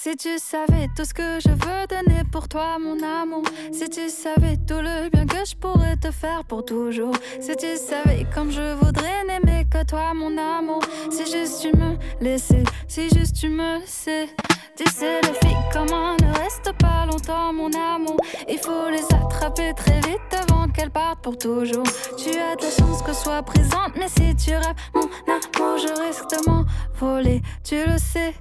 Si tu savais tout ce que je veux donner pour toi, mon amour. Si tu savais tout le bien que je pourrais te faire pour toujours. Si tu savais comme je voudrais n'aimer que toi, mon amour. Si juste tu me laissais, si juste tu me sais. Tu sais, les filles comme moi ne restent pas longtemps, mon amour. Il faut les attraper très vite avant qu'elles partent pour toujours. Tu as ta chance que je sois présente, mais si tu rappes mon amour, je risque de m'envoler, tu le sais.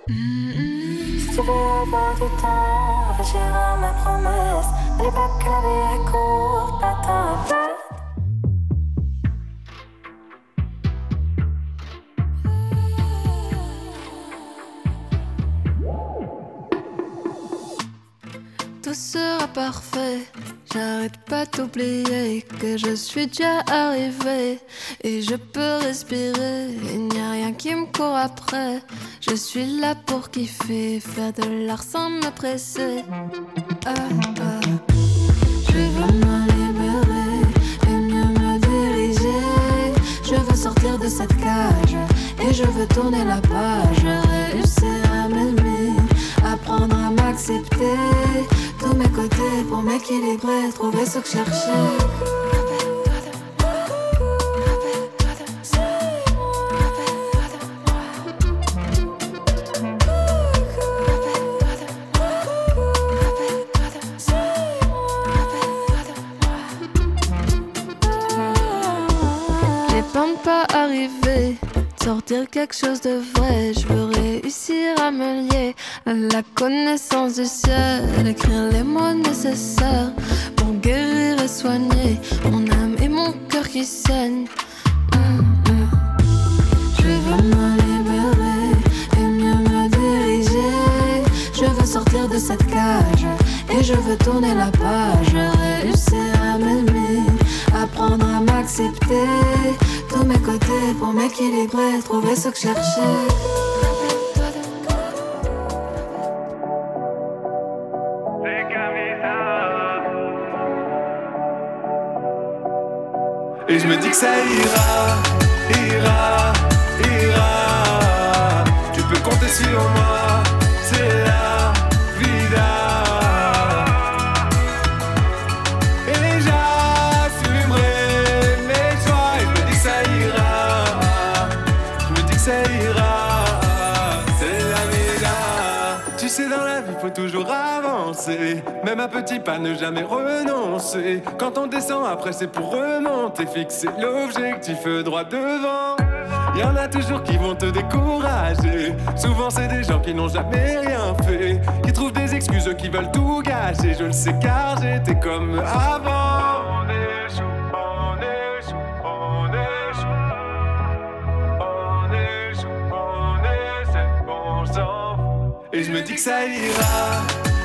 Si tu veux avoir du temps, réfléchir à mes promesses. N'oublie pas que la vie est courte, attends. Tout sera parfait, j'arrête pas d'oublier que je suis déjà arrivée et je peux respirer, il n'y a rien qui me court après. Je suis là pour kiffer, faire de l'art sans me presser. Je veux me libérer et mieux me diriger. Je veux sortir de cette cage et je veux tourner la page. Réussir à m'aimer, apprendre à m'accepter. Tous mes côtés pour m'équilibrer, trouver ce que je cherchais. Pas arriver, sortir quelque chose de vrai. Je veux réussir à me lier à la connaissance du ciel, écrire les mots nécessaires pour guérir et soigner mon âme et mon cœur qui saigne. Je veux me libérer et mieux me diriger. Je veux sortir de cette cage et je veux tourner la page. Réussir à m'aimer, apprendre à m'accepter. Tous mes côtés pour m'équilibrer, trouver ce que je cherchais. Et je me dis que ça ira, ira, ira. Tu peux compter sur moi, c'est la vida. Et j'assumerai mes choix. Et je me dis que ça ira, je me dis que ça ira. C'est la vida. Tu sais, dans la vie faut toujours avancer, même un petit pas, ne jamais renoncer. Quand on descend après c'est pour remonter, fixer l'objectif droit devant. Y'en a toujours qui vont te décourager. Souvent c'est des gens qui n'ont jamais rien fait, qui trouvent des excuses, qui veulent tout gâcher. Je le sais car j'étais comme avant. On échoue, on échoue, on échoue. On échoue, on essaie, on s'en fout. Et je me dis que ça ira,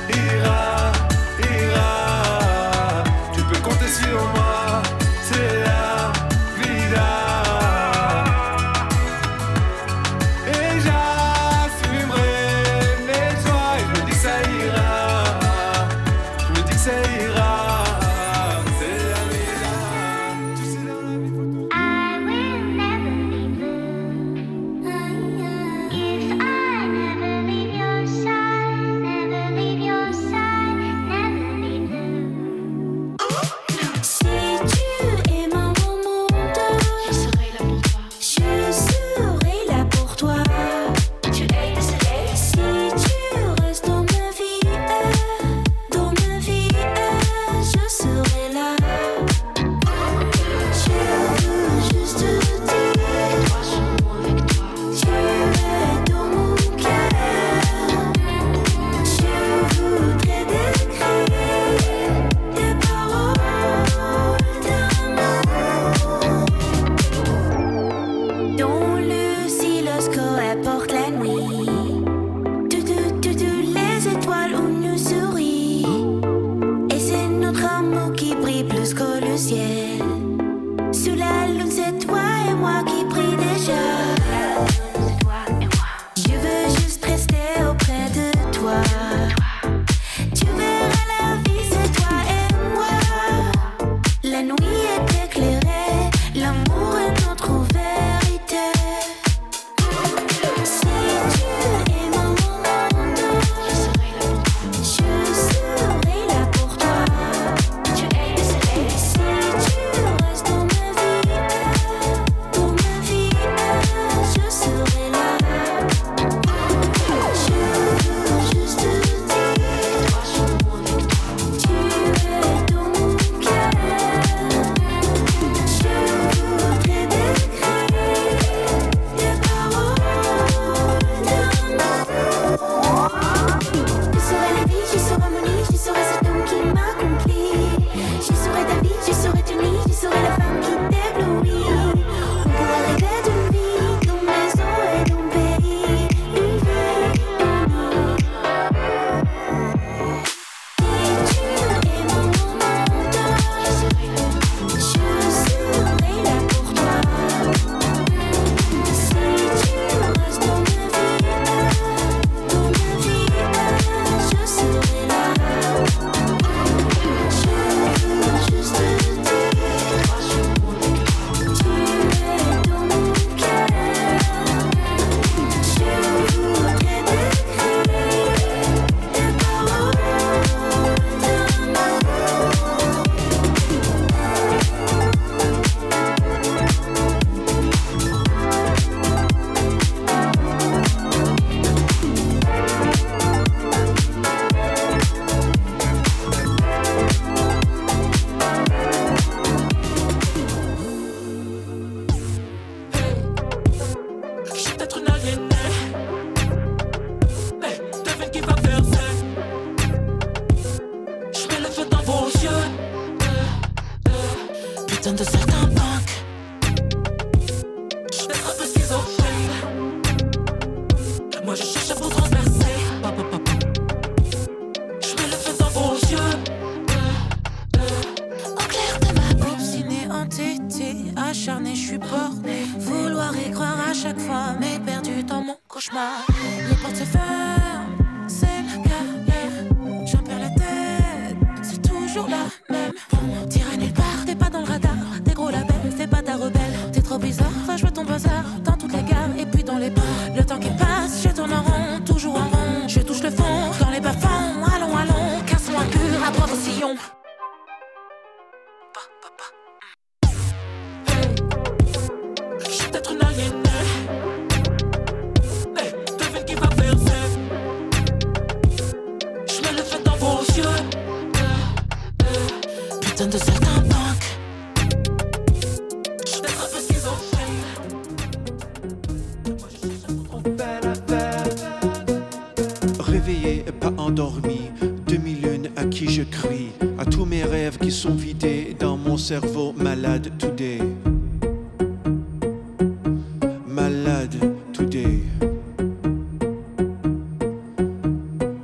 ira, ira. Tu peux compter sur moi, c'est la vida. Et j'assumerai mes choix. Et je me dis que ça ira, je me dis que ça ira. C'est la vida. Tu sais, dans la vie faut tout. I will never leave you. If I never leave your side, never leave your side, never leave you. Si tu certains punks. Je vais être un peu schizophrène. Moi je cherche à vous transpercer. Je mets le feu dans vos yeux. Au clair de ma bulle. Obstiné, entêté, acharné, je suis borné. Vouloir y croire à chaque fois, mais perdu dans mon cauchemar. Les portes se ferment, c'est la galère. J'en perds la tête, c'est toujours la même. T'iras nulle part, t'es pas dans le radar. Des gros labels, fais pas ta rebelle. T'es trop bizarre, va jouer ton bazar. Dans toutes les gares et puis dans les bars. Le temps qui passe, je tourne en rond, toujours en rond. Je touche le fond, dans les bas-fonds. Allons, allons, cassons un cœur à droite au sillon. Je suis peut-être une aliénée. Hey, devine qui va percer. Je mets le feu dans vos yeux. Putain de certains punks. Je vais être un peu schizophrène. Moi je cherche à vous tromper. Réveillé, pas endormi, demi-lune à qui je crie, à tous mes rêves qui sont vidés dans mon cerveau malade today. Malade today.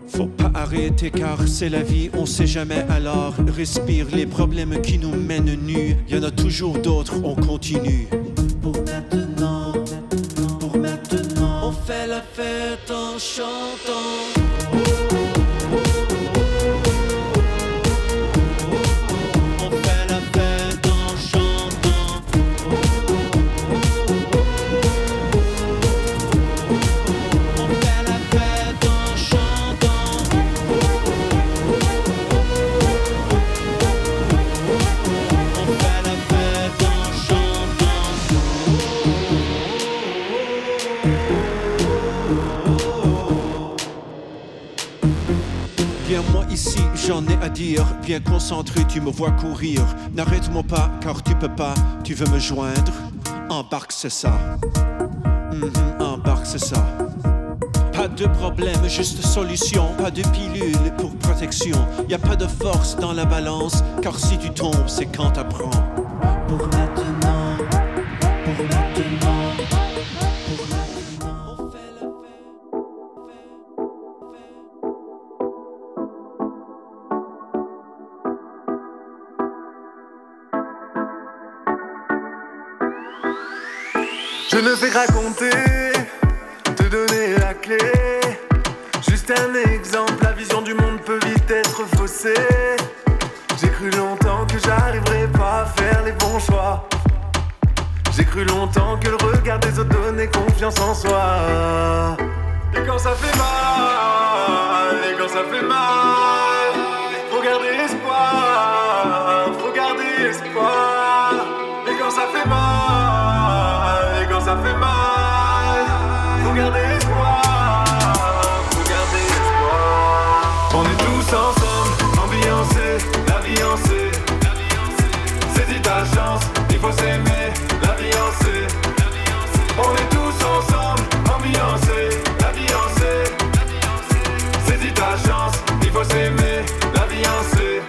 Faut pas arrêter car c'est la vie, on sait jamais alors. Respire les problèmes qui nous mènent nus. Y en a toujours d'autres, on continue. Pour maintenant, on fait la fête en chantant. On fait la fête en chantant. On fait la fête en chantant. On fait la fête en chantant. Viens moi ici, j'en ai à dire. Bien concentré, tu me vois courir. N'arrête-moi pas, car tu peux pas. Tu veux me joindre? Embarque, c'est ça. Embarque, c'est ça. Pas de problème, juste solution. Pas de pilule pour protection. Y a pas de force dans la balance, car si tu tombes, c'est quand t'apprends. Pour maintenant, pour maintenant, pour maintenant, on fait la fête. Je ne fais que raconter, te donner la clé. Juste un exemple, la vision du monde peut vite être faussée. J'ai cru longtemps que j'arriverais pas à faire les bons choix. J'ai cru longtemps que le regard des autres donnait confiance en soi. Et quand ça fait mal, et quand ça fait mal, faut garder espoir, faut garder espoir. Et quand ça fait mal, et quand ça fait mal, faut garder espoir, faut garder espoir. On est tous ensemble, ambiancés, la vie en C. Saisis ta chance, il faut s'aimer, la vie en C. On est tous ensemble, ambiancés, la vie en C. Saisis ta chance, il faut s'aimer, la vie en C.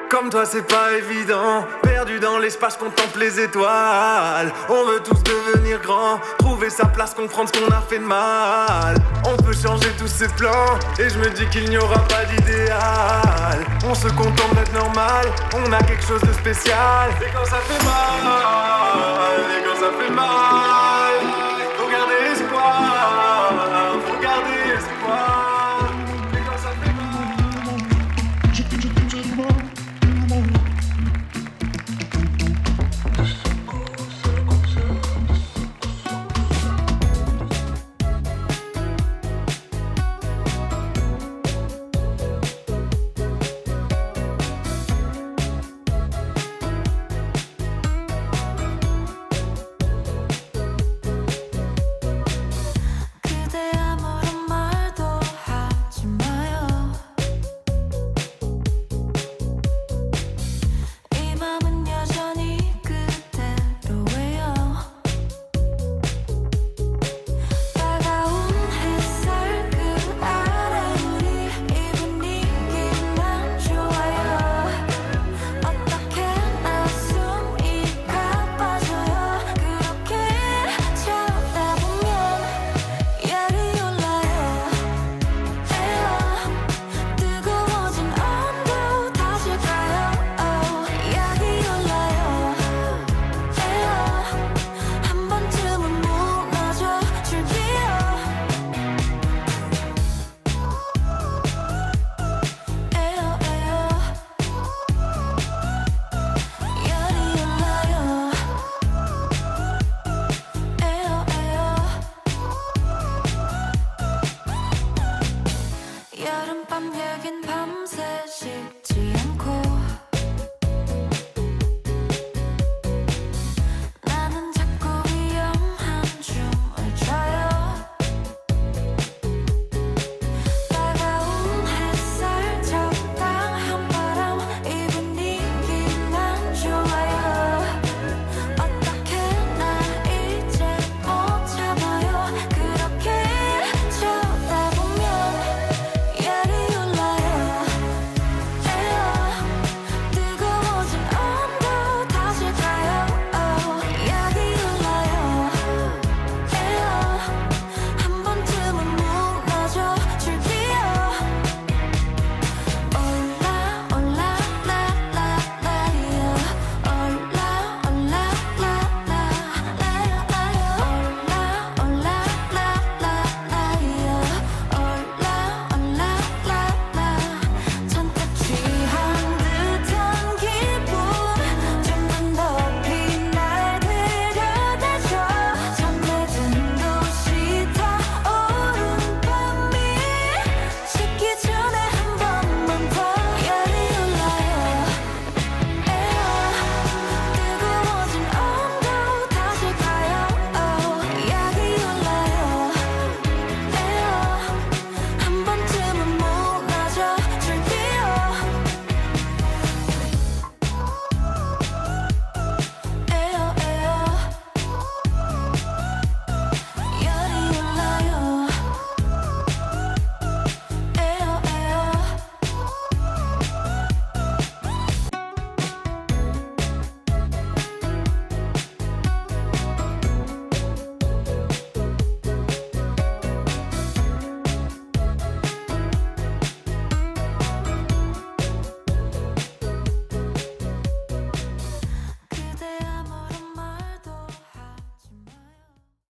Comme toi c'est pas évident, perdu dans l'espace, contemple les étoiles. On veut tous devenir grands, trouver sa place, comprendre ce qu'on a fait de mal. On peut changer tous ses plans, et je me dis qu'il n'y aura pas d'idéal. On se contente d'être normal, on a quelque chose de spécial. Et quand ça fait mal, et quand ça fait mal,